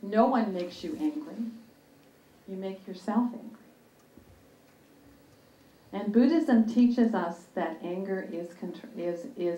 No one makes you angry. You make yourself angry. And Buddhism teaches us that anger is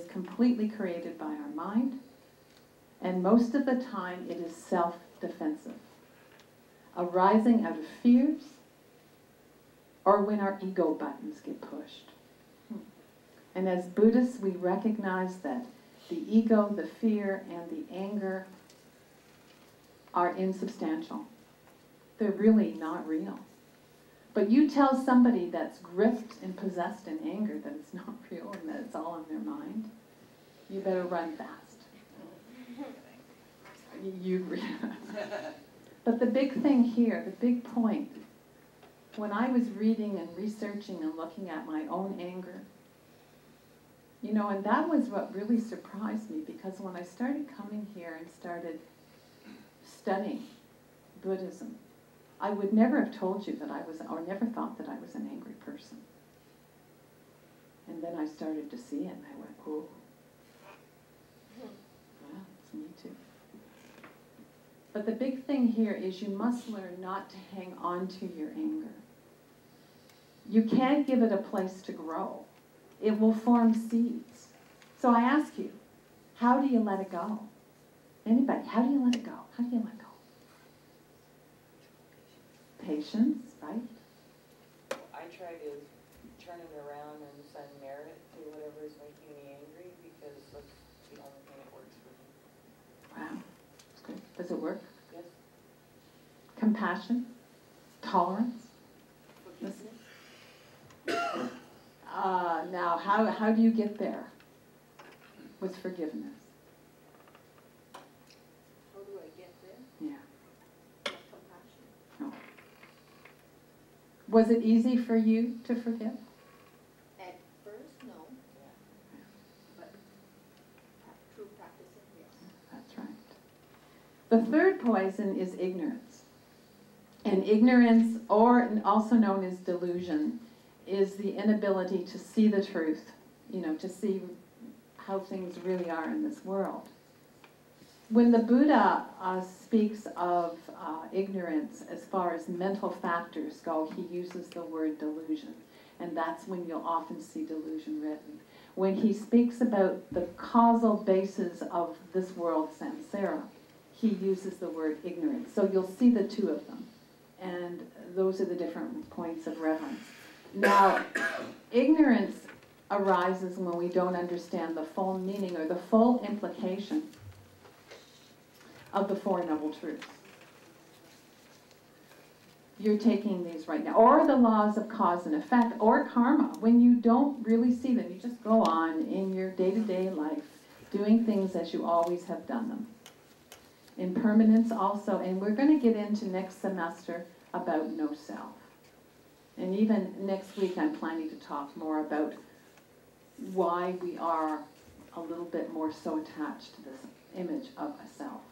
completely created by our mind, and most of the time it is self-defensive, arising out of fears or when our ego buttons get pushed. And as Buddhists, we recognize that the ego, the fear, and the anger are insubstantial. They're really not real. But you tell somebody that's gripped and possessed in anger that it's not real and that it's all in their mind, you better run fast. You agree. But the big thing here, the big point, when I was reading and researching and looking at my own anger, you know, and that was what really surprised me, because when I started coming here and started studying Buddhism, I would never have told you that I was, or never thought that I was an angry person. And then I started to see it, and I went, oh, yeah, it's me too. But the big thing here is you must learn not to hang on to your anger. You can't give it a place to grow. It will form seeds. So I ask you, how do you let it go? Anybody, how do you let it go? How do you let go? Patience, right? I try to turn it around and send merit to whatever is making me angry, because that's the only thing that works for me. Wow, that's good. Does it work? Yes. Compassion, tolerance. Now, how do you get there with forgiveness? How do I get there? Yeah. With compassion. No. Was it easy for you to forgive? At first, no. But through practicing, yes. That's right. The third poison is ignorance. And ignorance, or also known as delusion, is the inability to see the truth, you know, to see how things really are in this world. When the Buddha speaks of ignorance as far as mental factors go, he uses the word delusion. And that's when you'll often see delusion written. When he speaks about the causal basis of this world, samsara, he uses the word ignorance. So you'll see the two of them. And those are the different points of reference. Now, ignorance arises when we don't understand the full meaning or the full implication of the Four Noble Truths. You're taking these right now. Or the laws of cause and effect, or karma, when you don't really see them. You just go on in your day-to-day life, doing things as you always have done them. Impermanence also, and we're going to get into next semester about no self. And even next week I'm planning to talk more about why we are a little bit more so attached to this image of a self.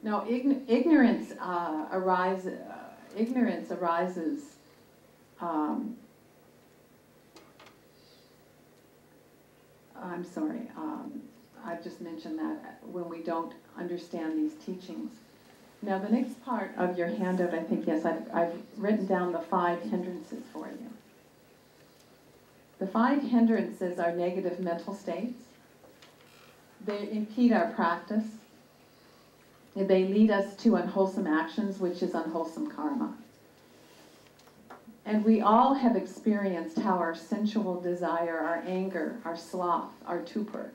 Now, ignorance arises. I'm sorry. I've just mentioned that when we don't understand these teachings. Now, the next part of your handout, I think, yes, I've written down the 5 hindrances for you. The 5 hindrances are negative mental states. They impede our practice. They lead us to unwholesome actions, which is unwholesome karma. And we all have experienced how our sensual desire, our anger, our sloth, our tupor,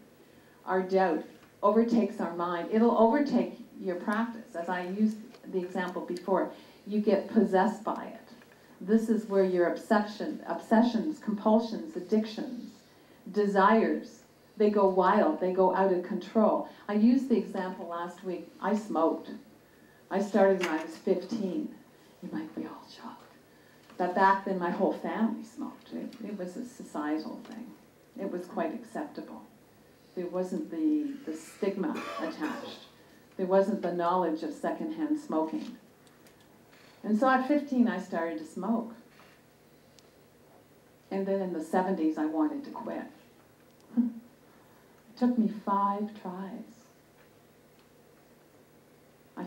our doubt overtakes our mind. It'll overtake your practice. As I used the example before, you get possessed by it. This is where your obsessions, compulsions, addictions, desires, they go wild, they go out of control. I used the example last week. I smoked. I started when I was 15. You might be all shocked. But back then my whole family smoked. It was a societal thing. It was quite acceptable. There wasn't the stigma attached. There wasn't the knowledge of secondhand smoking. And so at 15 I started to smoke. And then in the 70s I wanted to quit. It took me 5 tries.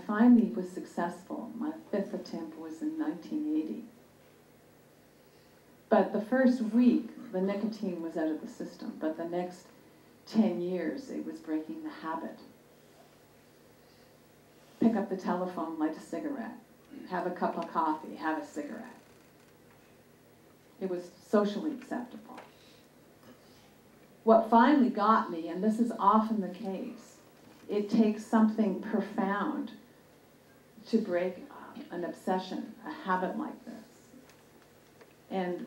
finally was successful. My 5th attempt was in 1980. But the first week, the nicotine was out of the system, but the next 10 years, it was breaking the habit. Pick up the telephone, light a cigarette, have a cup of coffee, have a cigarette. It was socially acceptable. What finally got me, and this is often the case, it takes something profound to break an obsession, a habit like this. And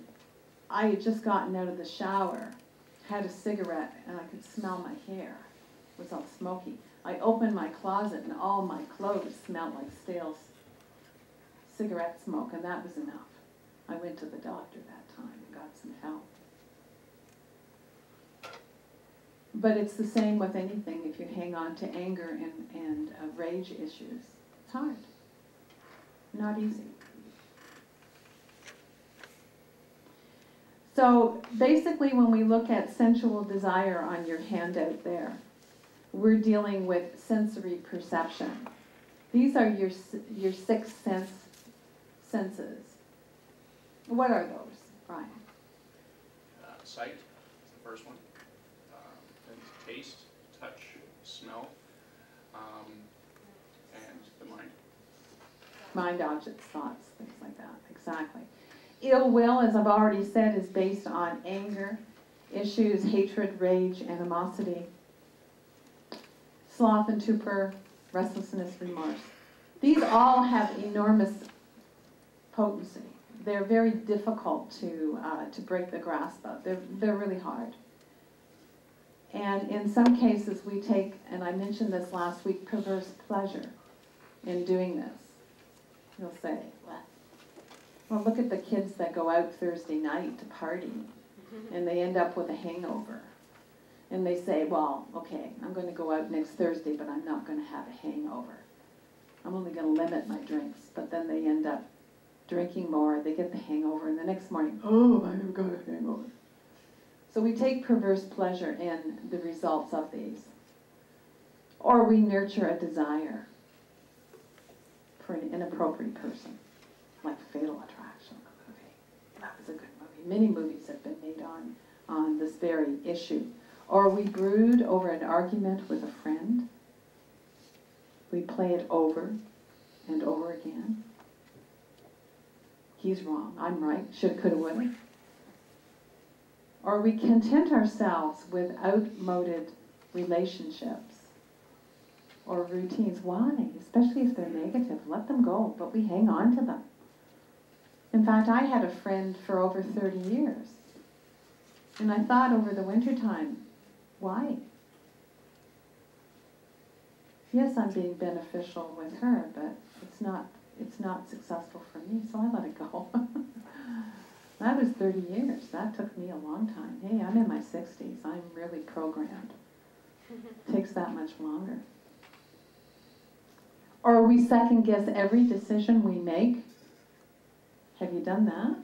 I had just gotten out of the shower, had a cigarette, and I could smell my hair. It was all smoky. I opened my closet and all my clothes smelled like stale cigarette smoke, and that was enough. I went to the doctor that time and got some help. But it's the same with anything. If you hang on to anger and rage issues, it's hard. Not easy. So basically, when we look at sensual desire on your handout there, we're dealing with sensory perception. These are your 6 senses. What are those, Brian? Sight is the first one. Then taste, touch, smell, and the mind. Mind, objects, thoughts, things like that. Exactly. Ill will, as I've already said, is based on anger, issues, hatred, rage, animosity. Sloth and torpor, restlessness, remorse. These all have enormous potency. They're very difficult to break the grasp of. They're really hard. And in some cases we take, and I mentioned this last week, perverse pleasure in doing this. You'll say, well, look at the kids that go out Thursday night to party and they end up with a hangover. And they say, well, okay, I'm going to go out next Thursday, but I'm not going to have a hangover. I'm only going to limit my drinks. But then they end up drinking more, they get the hangover, and the next morning, oh, I've got a hangover. So we take perverse pleasure in the results of these. Or we nurture a desire for an inappropriate person, like Fatal Attraction, the movie. That was a good movie. Many movies have been made on this very issue. Or we brood over an argument with a friend. We play it over and over again. He's wrong, I'm right, should, coulda, woulda. Or we content ourselves with outmoded relationships or routines. Why? Especially if they're negative, let them go, but we hang on to them. In fact, I had a friend for over 30 years. And I thought over the wintertime, why? Yes, I'm being beneficial with her, but it's not successful for me, so I let it go. That was 30 years. That took me a long time. Hey, I'm in my 60s. I'm really programmed. It takes that much longer. Or we second guess every decision we make. Have you done that?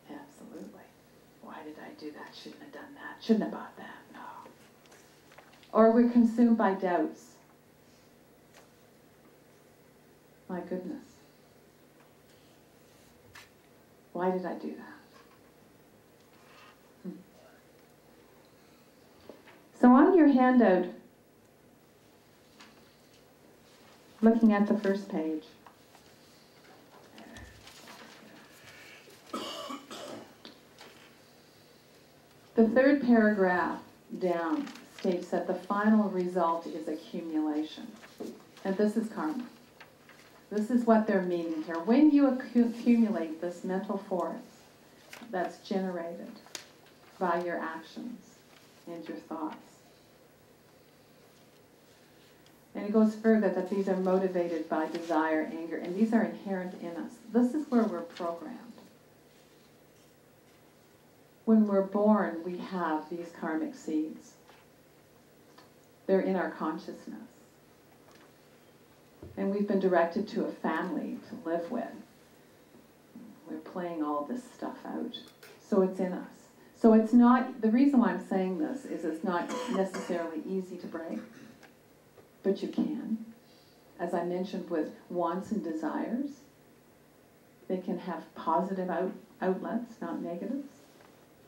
Absolutely. Why did I do that? Shouldn't have done that. Shouldn't have bought that. No. Or we're consumed by doubts. My goodness. Why did I do that? So on your handout, looking at the first page, the third paragraph down states that the final result is accumulation. And this is karma. This is what they're meaning here. When you accumulate this mental force that's generated by your actions and your thoughts. And it goes further that these are motivated by desire, anger, and these are inherent in us. This is where we're programmed. When we're born, we have these karmic seeds. They're in our consciousness. And we've been directed to a family to live with. We're playing all this stuff out. So it's in us. So it's not, the reason why I'm saying this is it's not necessarily easy to break, but you can. as I mentioned, with wants and desires. They can have positive outlets, not negatives.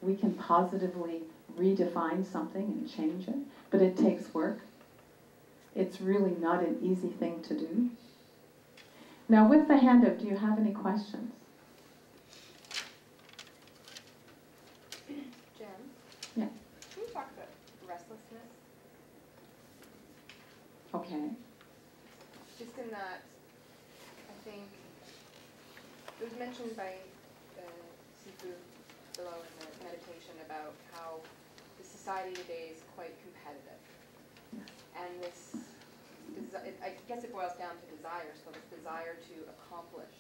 We can positively redefine something and change it, but it takes work. It's really not an easy thing to do. Now with the handout, do you have any questions? Jen? Yeah. Can you talk about restlessness? Okay. Just in that, I think, it was mentioned by Sifu below in the meditation about how the society today is quite competitive. And this, I guess it boils down to desire, so this desire to accomplish.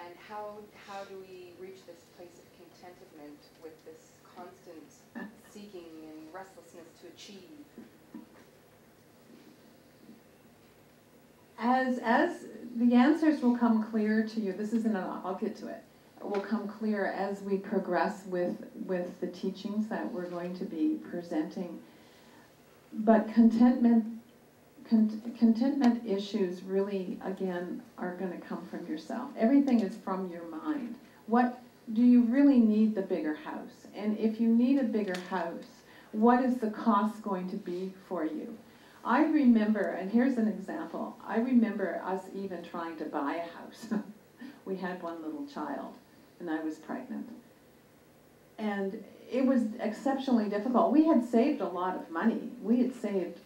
And how do we reach this place of contentment with this constant seeking and restlessness to achieve? As the answers will come clear to you, this isn't I'll get to it. It will come clear as we progress with the teachings that we're going to be presenting. But contentment issues really, again, are going to come from yourself. Everything is from your mind. What do you really need the bigger house? And if you need a bigger house, what is the cost going to be for you? I remember, and here's an example, I remember us even trying to buy a house. We had one little child, and I was pregnant. And it was exceptionally difficult. We had saved a lot of money. We had saved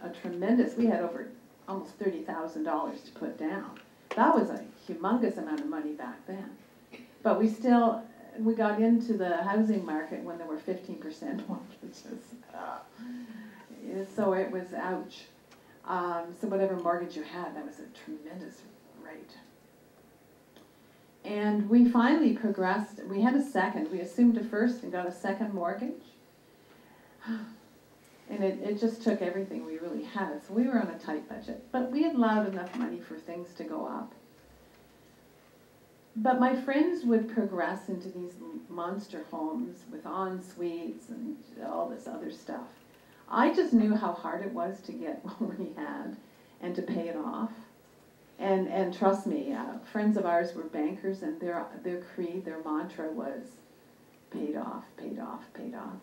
we had over almost $30,000 to put down. That was a humongous amount of money back then. But we got into the housing market when there were 15% mortgages. So it was ouch. So whatever mortgage you had, that was a tremendous rate. And we finally progressed. We had we assumed a first and got a second mortgage. And it just took everything we really had. So we were on a tight budget. But we had allowed enough money for things to go up. But my friends would progress into these monster homes with en-suites and all this other stuff. I just knew how hard it was to get what we had and to pay it off. And trust me, friends of ours were bankers, and their creed, their mantra was paid off, paid off, paid off.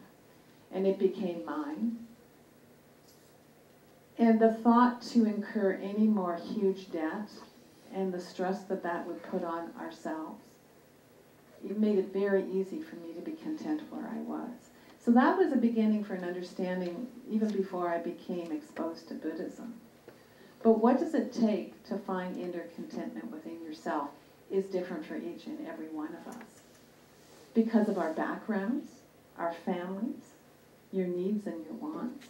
And it became mine. And the thought to incur any more huge debt and the stress that would put on ourselves, it made it very easy for me to be content where I was. So that was a beginning for an understanding even before I became exposed to Buddhism. But what does it take to find inner contentment within yourself is different for each and every one of us. Because of our backgrounds, our families, your needs and your wants.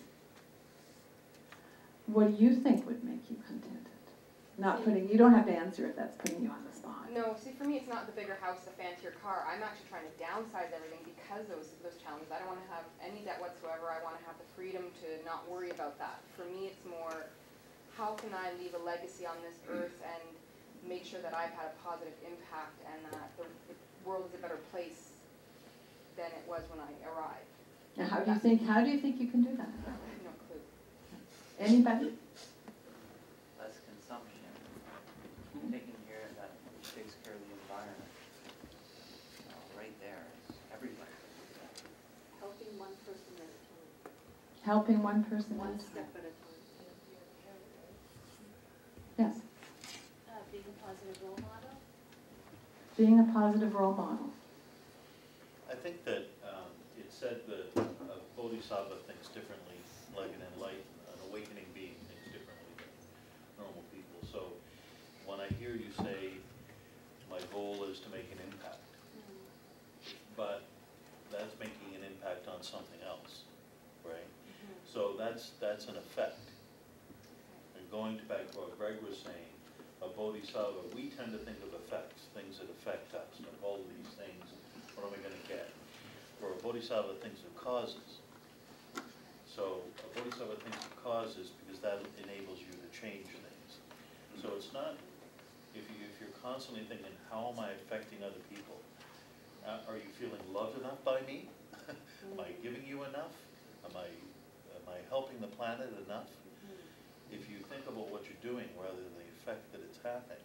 What do you think would make you contented? You don't have to answer if that's putting you on the spot. No, see, for me, it's not the bigger house, the fancier car. I'm actually trying to downsize everything because of those challenges. I don't want to have any debt whatsoever. I want to have the freedom to not worry about that. For me, it's more, how can I leave a legacy on this earth and make sure that I've had a positive impact and that the world is a better place than it was when I arrived. Now, how do you think you can do that? No clue. Anybody? Less consumption. Taking care of that, which takes care of the environment. Right there, it's everywhere. Helping one person at a time, Helping one person one at a step time. at a time. Yes. Being a positive role model. Being a positive role model. I think that it said that a bodhisattva thinks differently, like an awakening being thinks differently than normal people. So when I hear you say, my goal is to make an impact, but that's making an impact on something else, right? So that's an effect. And going back to what Greg was saying, a bodhisattva, we tend to think of effects, things that affect us, like all of these things, what am I going to get? Where a bodhisattva thinks of causes. So a bodhisattva thinks of causes because that enables you to change things. So it's not, if you're constantly thinking, how am I affecting other people? Are you feeling loved enough by me? Am I giving you enough? Am I helping the planet enough? If you think about what you're doing rather pathing.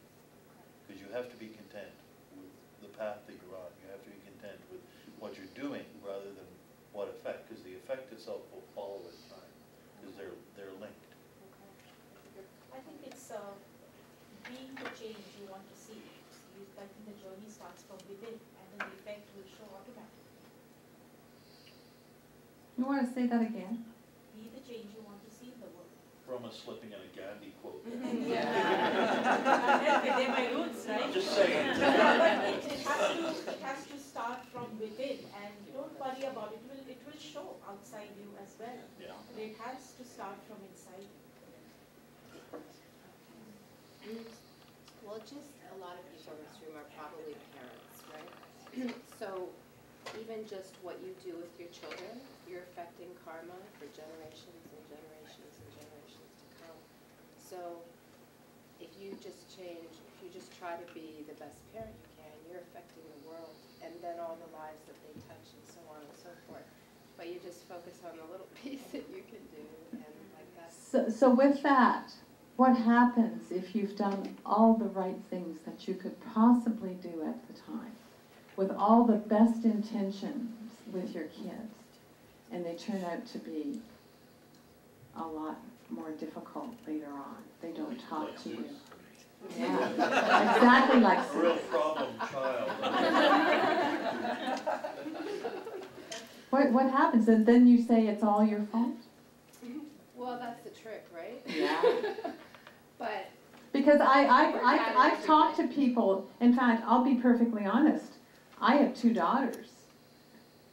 Because you have to be content with the path that you're on. You have to be content with what you're doing rather than what effect, because the effect itself will follow with time, because they're linked. I think it's being the change you want to see. I think the journey starts from within, and then the effect will show automatically. You want to say that again? Be the change you want to see in the world. From a slipping in a Gandhi quote. They're my roots, right? I'm just saying. It has to start from within, and don't worry about it. It will show outside you as well. Yeah. But it has to start from inside. Well, just a lot of people in this room are probably parents, right? So even just what you do with your children, you're affecting karma for generations and generations and generations to come. So if you just change, if you just try to be the best parent you can, you're affecting the world and then all the lives that they touch and so on and so forth. But you just focus on the little piece that you can do and like that. So with that, what happens if you've done all the right things that you could possibly do at the time, with all the best intentions with your kids, and they turn out to be a lot more difficult later on? They don't talk to you. Yeah, exactly like A real problem child. What happens? And then you say it's all your fault? Well, that's the trick, right? Yeah. But Because I've talked to people, in fact, I'll be perfectly honest, I have 2 daughters.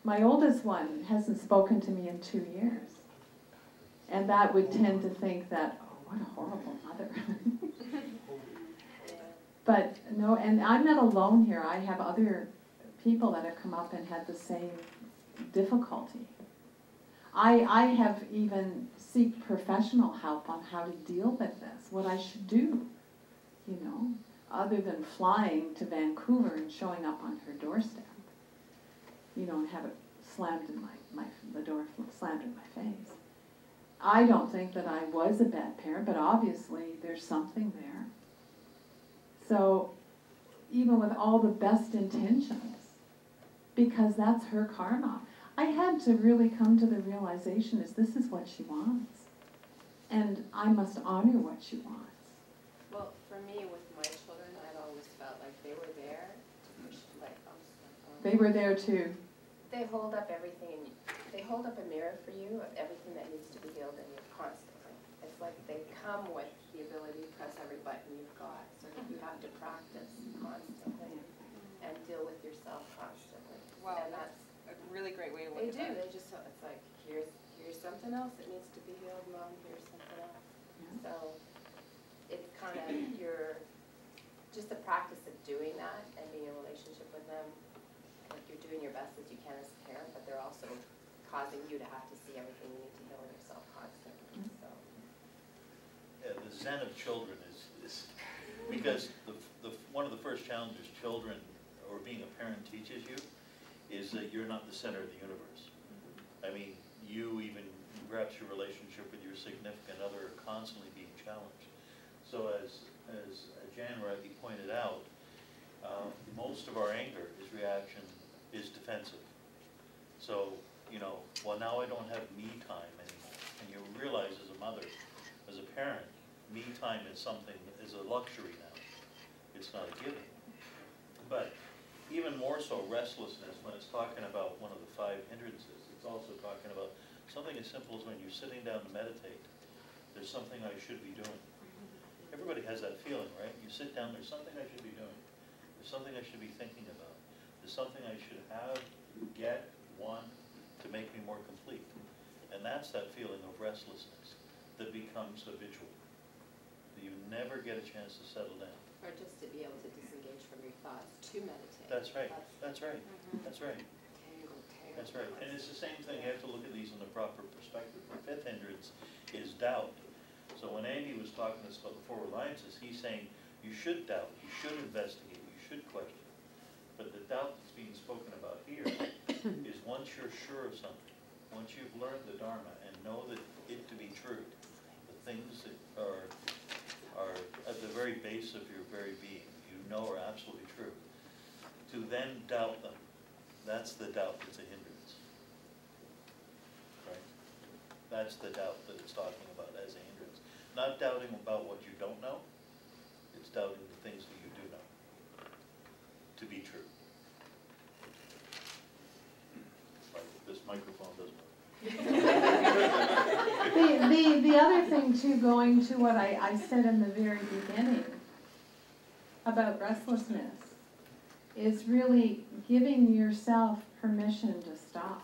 My oldest one hasn't spoken to me in 2 years. And that would tend to think that, oh, what a horrible mother. But no, and I'm not alone here. I have other people that have come up and had the same difficulty. I have even seek professional help on how to deal with this, what I should do, you know, other than flying to Vancouver and showing up on her doorstep, you know, and have it slammed in the door slammed in my face. I don't think that I was a bad parent, but obviously there's something there. So even with all the best intentions, because that's her karma, I had to really come to the realization is this is what she wants. And I must honor what she wants. well, for me, with my children, I've always felt like they were there to push, like, They were there too. they hold up everything, and they hold up a mirror for you of everything that needs to be healed in you constantly. It's like they come with the ability to press every button you've got, so that you have to practice constantly and deal with yourself constantly. Wow, And that's a really great way to look they at do, that. they just, it's like, here's something else that needs to be healed, Mom, here's something else. Yeah. So it's kind of just the practice of doing that and being in a relationship with them, like you're doing your best as you can as a parent, but they're also causing you to have to see everything you need to heal in yourself constantly, so. Yeah, the zen of children is because one of the first challenges children, or being a parent teaches you, is that you're not the center of the universe. I mean, you even, perhaps your relationship with your significant other are constantly being challenged. So as Jan rightly pointed out, most of our anger is defensive. So, you know, well, now I don't have me time anymore. And you realize as a mother, as a parent, me time is a luxury now. It's not a given. But even more so, restlessness, when it's talking about one of the 5 hindrances, it's also talking about something as simple as when you're sitting down to meditate, there's something I should be doing. Everybody has that feeling, right? You sit down, there's something I should be doing. There's something I should be thinking about. There's something I should have, get, want to make me more complete. And that's that feeling of restlessness that becomes habitual. You never get a chance to settle down. Or just to be able to disengage from your thoughts to meditate. That's right, that's right, that's right. Tangle. That's right, and it's the same thing, you have to look at these in the proper perspective. The 5th hindrance is doubt. So when Andy was talking to us about the 4 reliances, he's saying you should doubt, you should investigate, you should question. But the doubt that's being spoken about here is once you're sure of something, once you've learned the Dharma and know that it to be true, the things that are at the very very base of your very being, you know are absolutely true, to then doubt them, that's the doubt that's a hindrance. Right? That's the doubt that it's talking about as a hindrance. Not doubting about what you don't know, it's doubting the things that you do know to be true. Like this microphone doesn't work. The other thing too, going to what I said in the very beginning about restlessness, is really giving yourself permission to stop.